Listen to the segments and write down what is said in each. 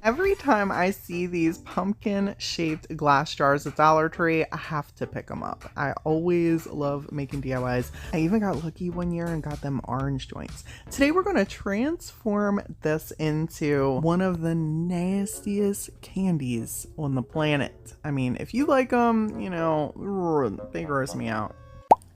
Every time I see these pumpkin shaped glass jars at Dollar Tree, I have to pick them up. I always love making DIYs. I even got lucky one year and got them orange joints. Today we're going to transform this into one of the nastiest candies on the planet. I mean, if you like them, you know, they gross me out.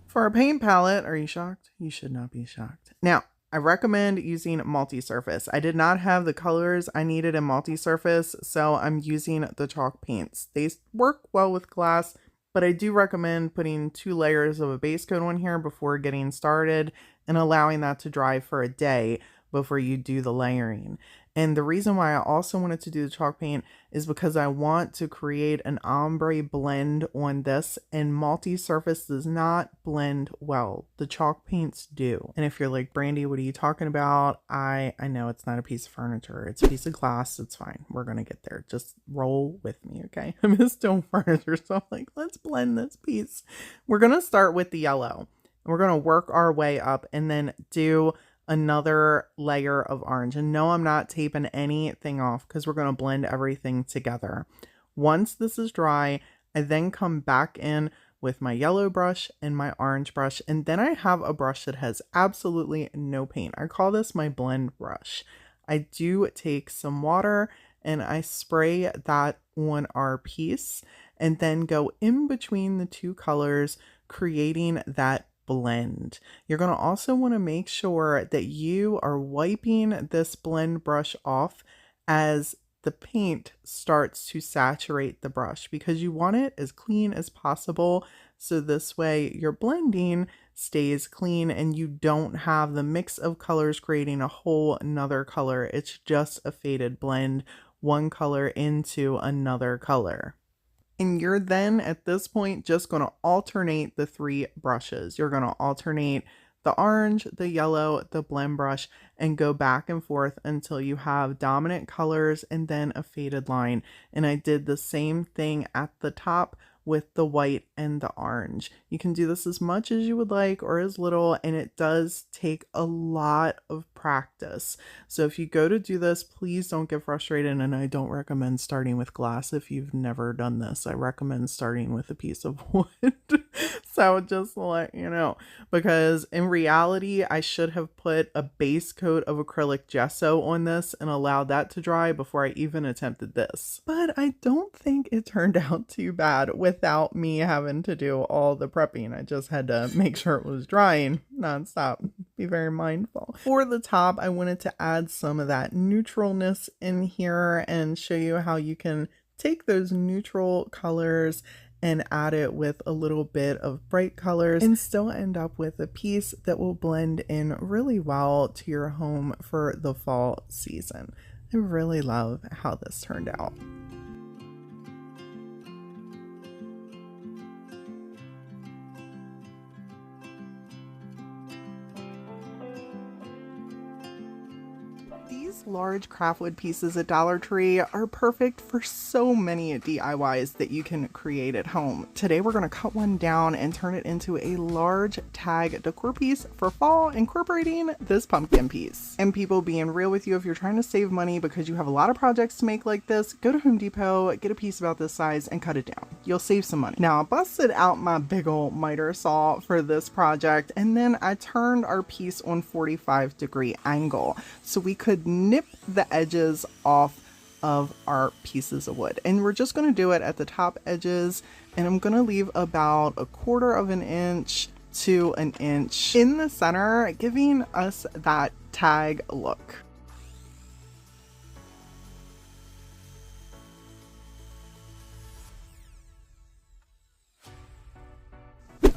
For our paint palette, are you shocked? You should not be shocked. Now, I recommend using multi-surface. I did not have the colors I needed in multi-surface, so I'm using the chalk paints. They work well with glass, but I do recommend putting 2 layers of a base coat on here before getting started and allowing that to dry for a day before you do the layering. And the reason why I also wanted to do the chalk paint is because I want to create an ombre blend on this, and multi-surface does not blend well. The chalk paints do. And if you're like, Brandy, what are you talking about? I know it's not a piece of furniture. It's a piece of glass. It's fine. We're going to get there. Just roll with me, okay? I'm a stone furniture, so I'm like, let's blend this piece. We're going to start with the yellow. We're going to work our way up and then do another layer of orange. And no, I'm not taping anything off because we're going to blend everything together. Once this is dry, I then come back in with my yellow brush and my orange brush, and then I have a brush that has absolutely no paint. I call this my blend brush. I do take some water and I spray that on our piece and then go in between the 2 colors, creating that blend. You're going to also want to make sure that you are wiping this blend brush off as the paint starts to saturate the brush, because you want it as clean as possible, so this way your blending stays clean and you don't have the mix of colors creating a whole another color. It's just a faded blend, one color into another color. And you're then at this point just going to alternate the 3 brushes. You're going to alternate the orange, the yellow, the blend brush, and go back and forth until you have dominant colors and then a faded line. And I did the same thing at the top with the white and the orange. You can do this as much as you would like or as little, and it does take a lot of practice. So if you go to do this, please don't get frustrated, and I don't recommend starting with glass if you've never done this. I recommend starting with a piece of wood. So just to let you know, because in reality, I should have put a base coat of acrylic gesso on this and allowed that to dry before I even attempted this. But I don't think it turned out too bad without me having to do all the prepping. I just had to make sure it was drying nonstop. Be very mindful. For the top, I wanted to add some of that neutralness in here and show you how you can take those neutral colors and add it with a little bit of bright colors and still end up with a piece that will blend in really well to your home for the fall season. I really love how this turned out. These large craftwood pieces at Dollar Tree are perfect for so many DIYs that you can create at home. Today we're going to cut one down and turn it into a large tag decor piece for fall, incorporating this pumpkin piece. And people, being real with you, if you're trying to save money because you have a lot of projects to make like this, go to Home Depot, get a piece about this size and cut it down. You'll save some money. Now I busted out my big old miter saw for this project, and then I turned our piece on 45-degree angle so we could nip the edges off of our pieces of wood. And we're just going to do it at the top edges, and I'm going to leave about 1/4 of an inch to an inch in the center, giving us that tag look.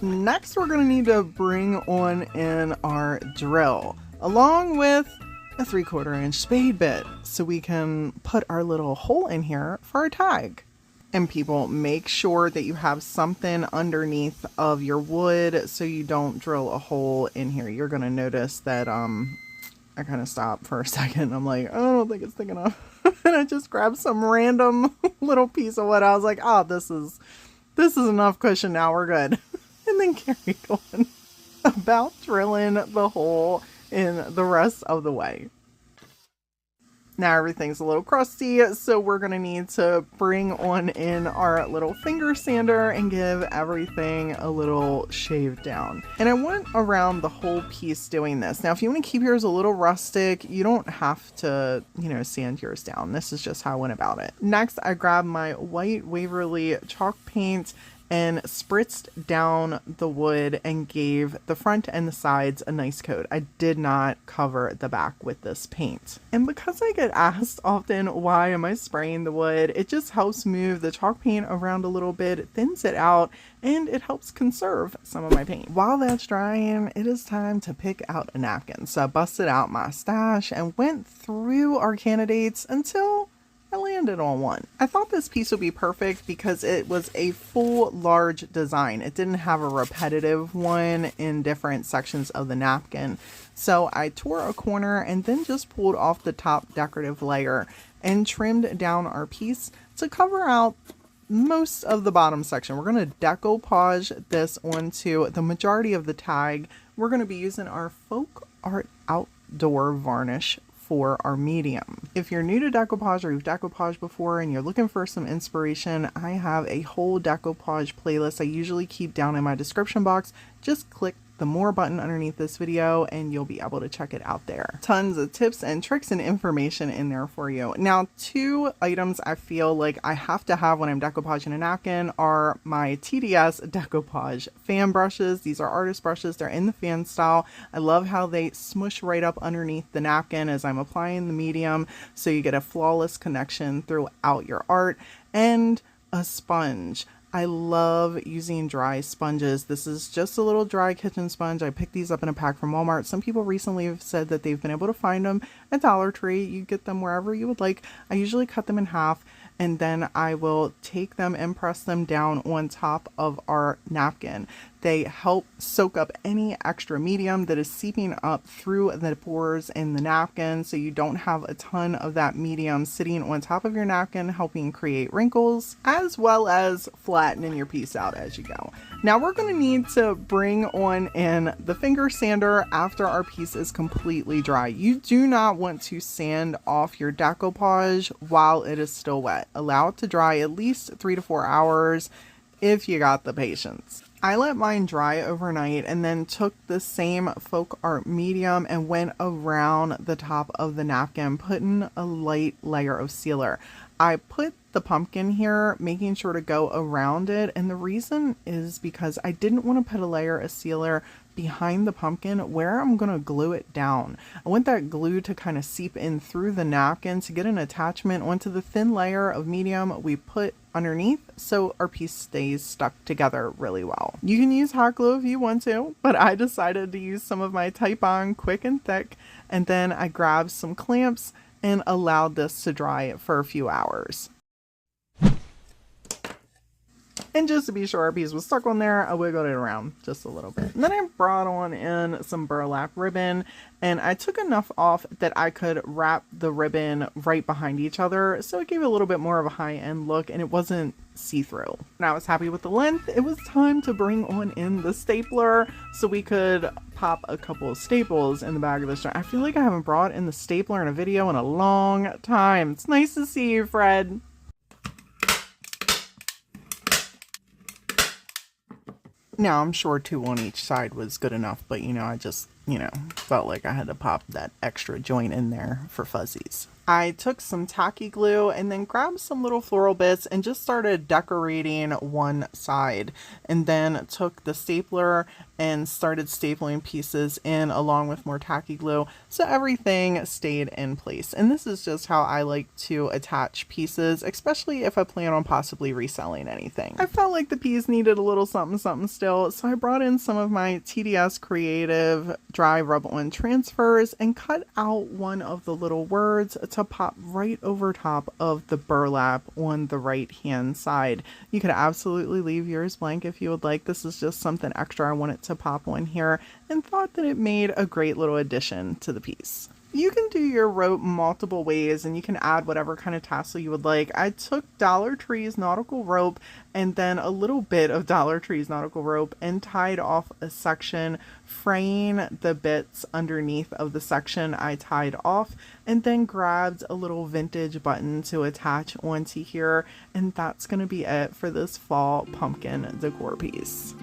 Next, we're going to need to bring on in our drill, along with a 3/4 inch spade bit, so we can put our little hole in here for our tag. And people, make sure that you have something underneath of your wood so you don't drill a hole in here. You're going to notice that I kind of stopped for a second. I'm like, I don't think it's thick enough. And I just grabbed some random little piece of wood. I was like, oh, this is enough cushion now, we're good. And then carried on about drilling the hole in the rest of the way. Now everything's a little crusty, so we're gonna need to bring on in our little finger sander and give everything a little shave down. And I went around the whole piece doing this. Now, if you want to keep yours a little rustic, you don't have to, sand yours down. This is just how I went about it. Next, I grabbed my white Waverly chalk paint and spritzed down the wood and gave the front and the sides a nice coat. I did not cover the back with this paint. And because I get asked often, why am I spraying the wood? It just helps move the chalk paint around a little bit, it thins it out, and it helps conserve some of my paint. While that's drying, it is time to pick out a napkin. So I busted out my stash and went through our candidates until I landed on one. I thought this piece would be perfect because it was a full large design. It didn't have a repetitive one in different sections of the napkin. So I tore a corner and then just pulled off the top decorative layer and trimmed down our piece to cover out most of the bottom section. We're going to decoupage this onto the majority of the tag. We're going to be using our folk art outdoor varnish for our medium. If you're new to decoupage or you've decoupaged before and you're looking for some inspiration, I have a whole decoupage playlist I usually keep down in my description box. Just click the more button underneath this video and you'll be able to check it out there. Tons of tips and tricks and information in there for you. Now, 2 items I feel like I have to have when I'm decoupaging a napkin are my TDS decoupage fan brushes. These are artist brushes. They're in the fan style. I love how they smush right up underneath the napkin as I'm applying the medium, so you get a flawless connection throughout your art. And a sponge. I love using dry sponges. This is just a little dry kitchen sponge. I picked these up in a pack from Walmart. Some people recently have said that they've been able to find them at Dollar Tree. You get them wherever you would like. I usually cut them in half and then I will take them and press them down on top of our napkin. They help soak up any extra medium that is seeping up through the pores in the napkin, so you don't have a ton of that medium sitting on top of your napkin helping create wrinkles, as well as flattening your piece out as you go. Now we're going to need to bring on in the finger sander after our piece is completely dry. You do not want to sand off your decoupage while it is still wet. Allow it to dry at least 3 to 4 hours if you got the patience. I let mine dry overnight and then took the same folk art medium and went around the top of the napkin, putting a light layer of sealer. I put the pumpkin here, making sure to go around it, and the reason is because I didn't want to put a layer of sealer behind the pumpkin where I'm going to glue it down. I want that glue to kind of seep in through the napkin to get an attachment onto the thin layer of medium we put underneath, so our piece stays stuck together really well. You can use hot glue if you want to, but I decided to use some of my Type-On quick and thick, and then I grabbed some clamps and allowed this to dry for a few hours. And just to be sure our piece was stuck on there, I wiggled it around just a little bit. And then I brought on in some burlap ribbon, and I took enough off that I could wrap the ribbon right behind each other, so it gave a little bit more of a high-end look and it wasn't see-through. And I was happy with the length. It was time to bring on in the stapler so we could pop a couple of staples in the back of this joint. I feel like I haven't brought in the stapler in a video in a long time. It's nice to see you, Fred. Now, I'm sure 2 on each side was good enough, but I just, felt like I had to pop that extra joint in there for fuzzies. I took some tacky glue and then grabbed some little floral bits and just started decorating one side, and then took the stapler and started stapling pieces in along with more tacky glue so everything stayed in place. And this is just how I like to attach pieces, especially if I plan on possibly reselling anything. I felt like the piece needed a little something still, so I brought in some of my TDS Creative dry rub-on transfers and cut out one of the little words to pop right over top of the burlap on the right hand side. You could absolutely leave yours blank if you would like. This is just something extra I wanted to pop on here and thought that it made a great little addition to the piece. You can do your rope multiple ways and you can add whatever kind of tassel you would like. I took Dollar Tree's nautical rope and then a little bit of Dollar Tree's nautical rope and tied off a section, fraying the bits underneath of the section I tied off, and then grabbed a little vintage button to attach onto here. And that's going to be it for this fall pumpkin decor piece.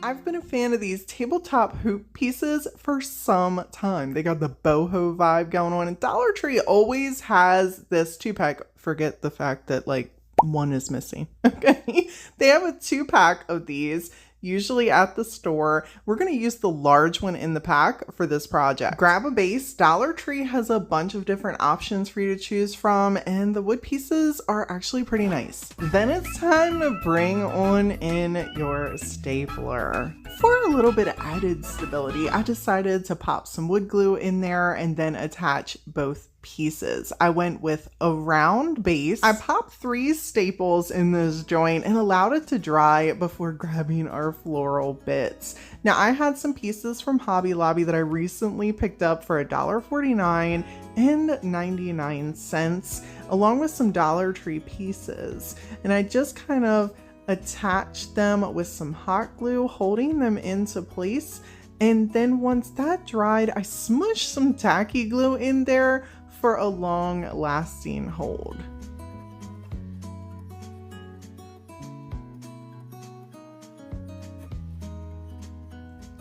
I've been a fan of these tabletop hoop pieces for some time. They got the boho vibe going on, and Dollar Tree always has this 2-pack. Forget the fact that like one is missing. Okay. They have a 2-pack of these, usually at the store. We're going to use the large one in the pack for this project. Grab a base. Dollar Tree has a bunch of different options for you to choose from, and the wood pieces are actually pretty nice. Then it's time to bring on in your stapler. For a little bit of added stability, I decided to pop some wood glue in there and then attach both pieces. I went with a round base. I popped 3 staples in this joint and allowed it to dry before grabbing our floral bits. Now, I had some pieces from Hobby Lobby that I recently picked up for $1.49 and 99 cents, along with some Dollar Tree pieces. And I just kind of attached them with some hot glue, holding them into place. And then once that dried, I smushed some tacky glue in there for a long lasting hold.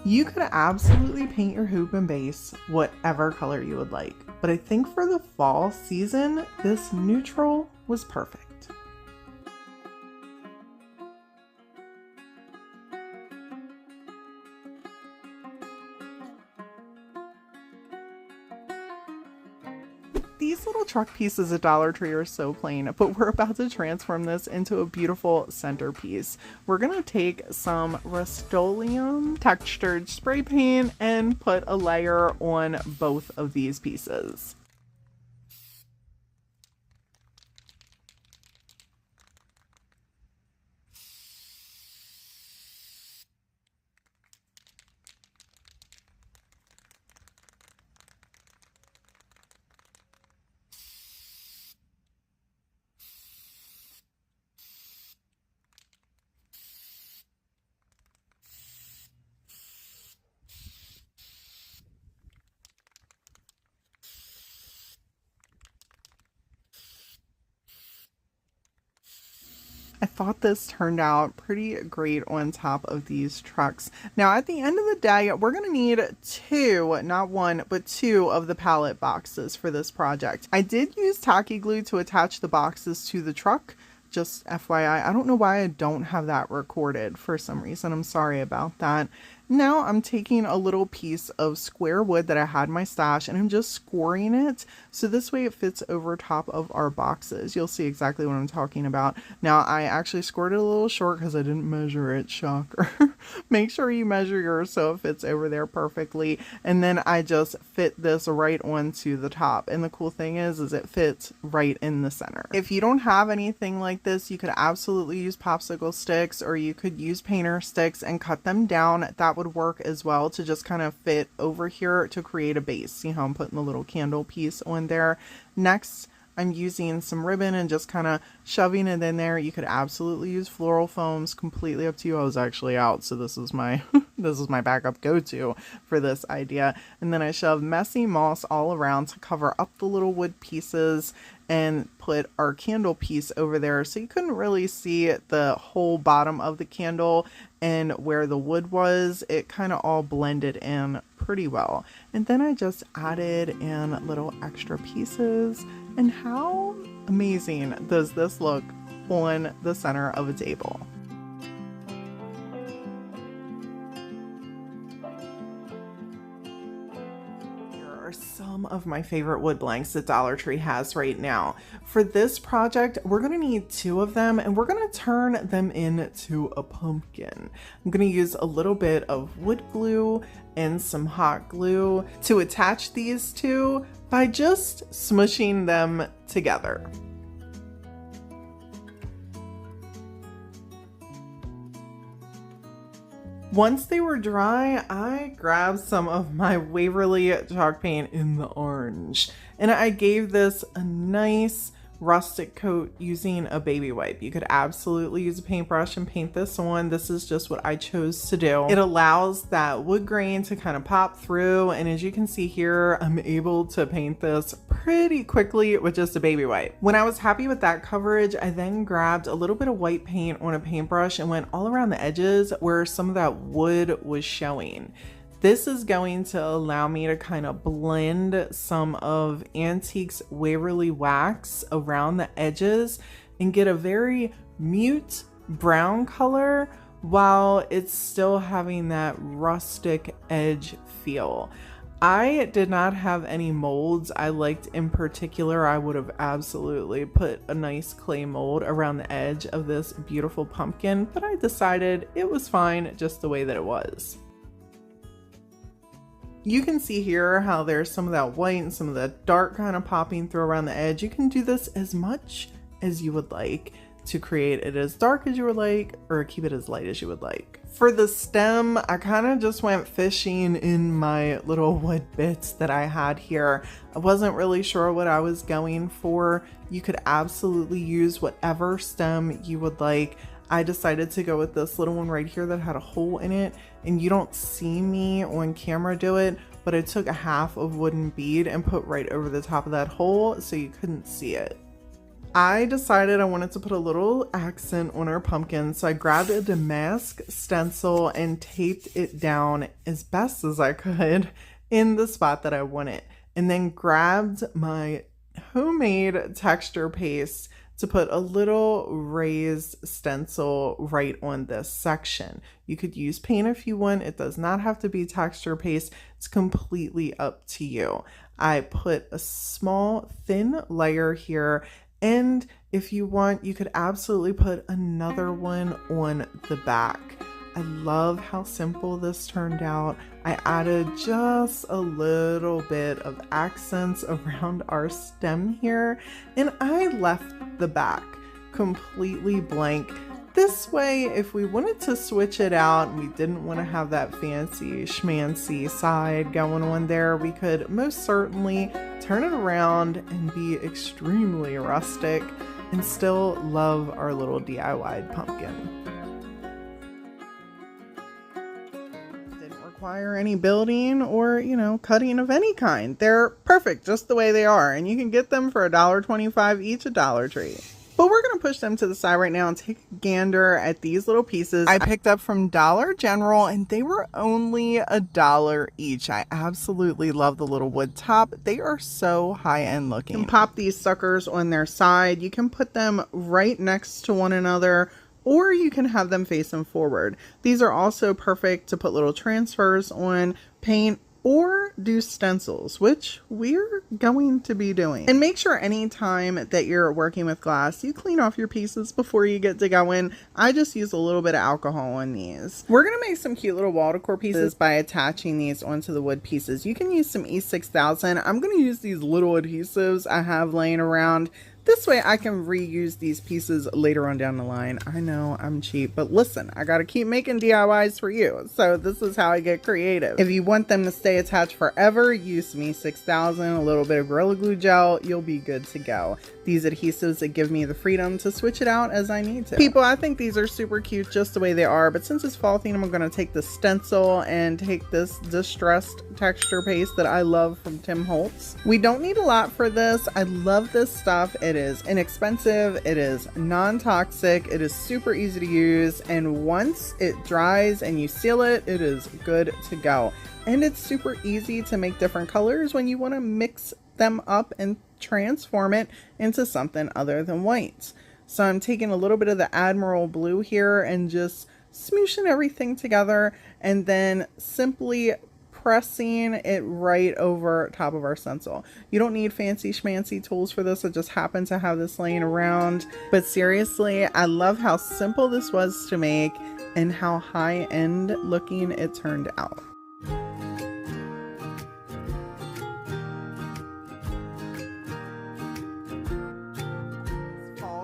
You could absolutely paint your hoop and base whatever color you would like, but I think for the fall season, this neutral was perfect. These little truck pieces at Dollar Tree are so plain, but we're about to transform this into a beautiful centerpiece. We're going to take some Rust-Oleum textured spray paint and put a layer on both of these pieces. I thought this turned out pretty great on top of these trucks. Now, at the end of the day, we're going to need 2, not 1, but 2 of the pallet boxes for this project. I did use tacky glue to attach the boxes to the truck. Just FYI, I don't know why I don't have that recorded for some reason. I'm sorry about that. Now I'm taking a little piece of square wood that I had in my stash and I'm just scoring it so this way it fits over top of our boxes. You'll see exactly what I'm talking about. Now I actually scored it a little short because I didn't measure it, shocker. Make sure you measure yours so it fits over there perfectly, and then I just fit this right onto the top, and the cool thing is it fits right in the center. If you don't have anything like this, you could absolutely use popsicle sticks or you could use painter sticks and cut them down. That would work as well to just kind of fit over here to create a base. See how I'm putting the little candle piece on there? Next, I'm using some ribbon and just kind of shoving it in there. You could absolutely use floral foams, completely up to you. I was actually out, so this is my this is my backup go-to for this idea. And then I shoved messy moss all around to cover up the little wood pieces and put our candle piece over there so you couldn't really see the whole bottom of the candle, and where the wood was, it kind of all blended in pretty well. And then I just added in little extra pieces. And how amazing does this look on the center of a table? are some of my favorite wood blanks that Dollar Tree has right now. For this project, we're gonna need 2 of them and we're gonna turn them into a pumpkin. I'm gonna use a little bit of wood glue and some hot glue to attach these two by just smushing them together. Once they were dry, I grabbed some of my Waverly chalk paint in the orange, and I gave this a nice rustic coat using a baby wipe. You could absolutely use a paintbrush and paint this on. This is just what I chose to do. It allows that wood grain to kind of pop through, and as you can see here, I'm able to paint this pretty quickly with just a baby wipe. When I was happy with that coverage, I then grabbed a little bit of white paint on a paintbrush and went all around the edges where some of that wood was showing. This is going to allow me to kind of blend some of Antique's Waverly wax around the edges and get a very mute brown color while it's still having that rustic edge feel. I did not have any molds I liked in particular. I would have absolutely put a nice clay mold around the edge of this beautiful pumpkin, but I decided it was fine just the way that it was. You can see here how there's some of that white and some of the dark kind of popping through around the edge. You can do this as much as you would like to create it as dark as you would like or keep it as light as you would like. For the stem, I kind of just went fishing in my little wood bits that I had here. I wasn't really sure what I was going for. You could absolutely use whatever stem you would like. I decided to go with this little one right here that had a hole in it, and you don't see me on camera do it, but I took a half of wooden bead and put right over the top of that hole so you couldn't see it. I decided I wanted to put a little accent on our pumpkin, so I grabbed a damask stencil and taped it down as best as I could in the spot that I wanted, and then grabbed my homemade texture paste to put a little raised stencil right on this section. You could use paint if you want. It does not have to be texture paste. It's completely up to you. I put a small thin layer here, and if you want, you could absolutely put another one on the back. I love how simple this turned out. I added just a little bit of accents around our stem here, and I left the back completely blank. This way, if we wanted to switch it out and we didn't want to have that fancy schmancy side going on there, we could most certainly turn it around and be extremely rustic and still love our little DIY pumpkin. Require any building or, cutting of any kind. They're perfect just the way they are, and you can get them for $1.25 each at Dollar Tree. But we're going to push them to the side right now and take a gander at these little pieces I picked up from Dollar General, and they were only $1 each. I absolutely love the little wood top. They are so high-end looking. You can pop these suckers on their side. You can put them right next to one another, or you can have them facing forward. These are also perfect to put little transfers on, paint, or do stencils, which we're going to be doing. And make sure anytime that you're working with glass, you clean off your pieces before you get to going. I just use a little bit of alcohol on these. We're gonna make some cute little wall decor pieces by attaching these onto the wood pieces. You can use some E6000. I'm gonna use these little adhesives I have laying around. This way I can reuse these pieces later on down the line. I know I'm cheap, but listen, I gotta keep making DIYs for you. So this is how I get creative. If you want them to stay attached forever, use some E6000, a little bit of Gorilla Glue gel, you'll be good to go. These adhesives that give me the freedom to switch it out as I need to. People, I think these are super cute just the way they are, but since it's fall theme, I'm gonna take the stencil and take this distressed texture paste that I love from Tim Holtz. We don't need a lot for this. I love this stuff. It is inexpensive, it is non-toxic, it is super easy to use, and once it dries and you seal it, it is good to go. And it's super easy to make different colors when you want to mix them up and transform it into something other than white. So I'm taking a little bit of the Admiral Blue here and just smooshing everything together, and then simply pressing it right over top of our stencil. You don't need fancy schmancy tools for this. I just happen to have this laying around. But seriously, I love how simple this was to make and how high-end looking it turned out.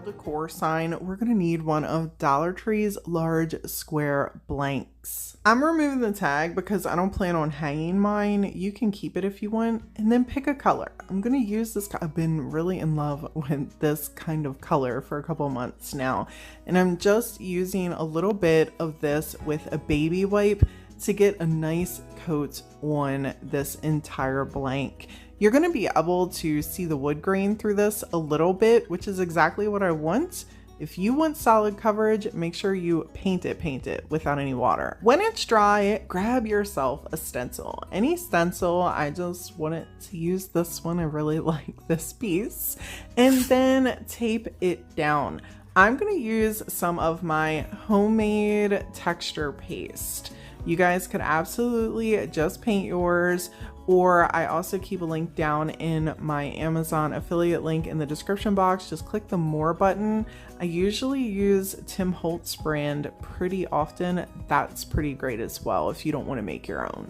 Decor sign, we're gonna need one of Dollar Tree's large square blanks. I'm removing the tag because I don't plan on hanging mine. You can keep it if you want, and then pick a color. I'm gonna use this. I've been really in love with this kind of color for a couple months now, and I'm just using a little bit of this with a baby wipe to get a nice coat on this entire blank. You're going to be able to see the wood grain through this a little bit, which is exactly what I want. If you want solid coverage, make sure you paint it without any water. When it's dry, grab yourself a stencil. Any stencil, I just wanted to use this one. I really like this piece. And then tape it down. I'm going to use some of my homemade texture paste. You guys could absolutely just paint yours, or I also keep a link down in my Amazon affiliate link in the description box. Just click the more button. I usually use Tim Holtz brand pretty often. That's pretty great as well if you don't want to make your own.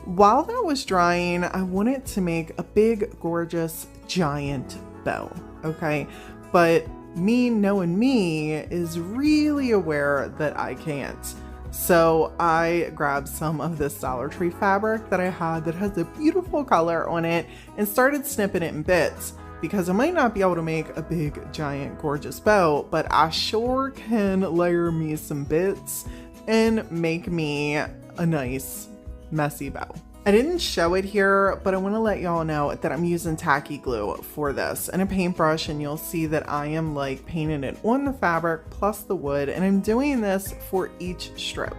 While that was drying, I wanted to make a big, gorgeous, giant bow, okay? But me knowing me is really aware that I can't. So I grabbed some of this Dollar Tree fabric that I had that has a beautiful color on it and started snipping it in bits, because I might not be able to make a big, giant, gorgeous bow, but I sure can layer me some bits and make me a nice, messy bow. I didn't show it here, but I want to let y'all know that I'm using tacky glue for this and a paintbrush, and you'll see that I am like painting it on the fabric plus the wood, and I'm doing this for each strip.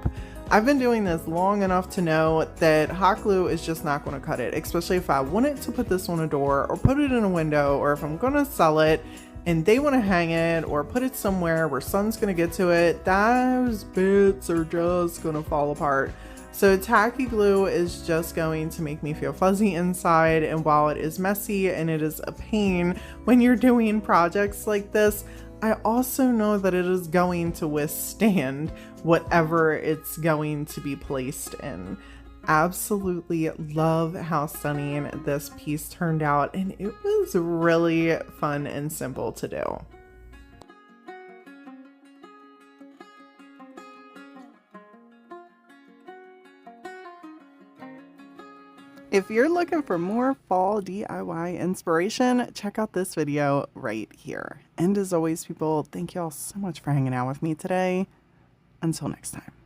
I've been doing this long enough to know that hot glue is just not going to cut it, especially if I wanted to put this on a door or put it in a window, or if I'm going to sell it and they want to hang it or put it somewhere where sun's going to get to it. Those bits are just going to fall apart. So tacky glue is just going to make me feel fuzzy inside, and while it is messy and it is a pain when you're doing projects like this, I also know that it is going to withstand whatever it's going to be placed in. Absolutely love how stunning this piece turned out, and it was really fun and simple to do. If you're looking for more fall DIY inspiration, check out this video right here. And as always, people, thank y'all so much for hanging out with me today. Until next time.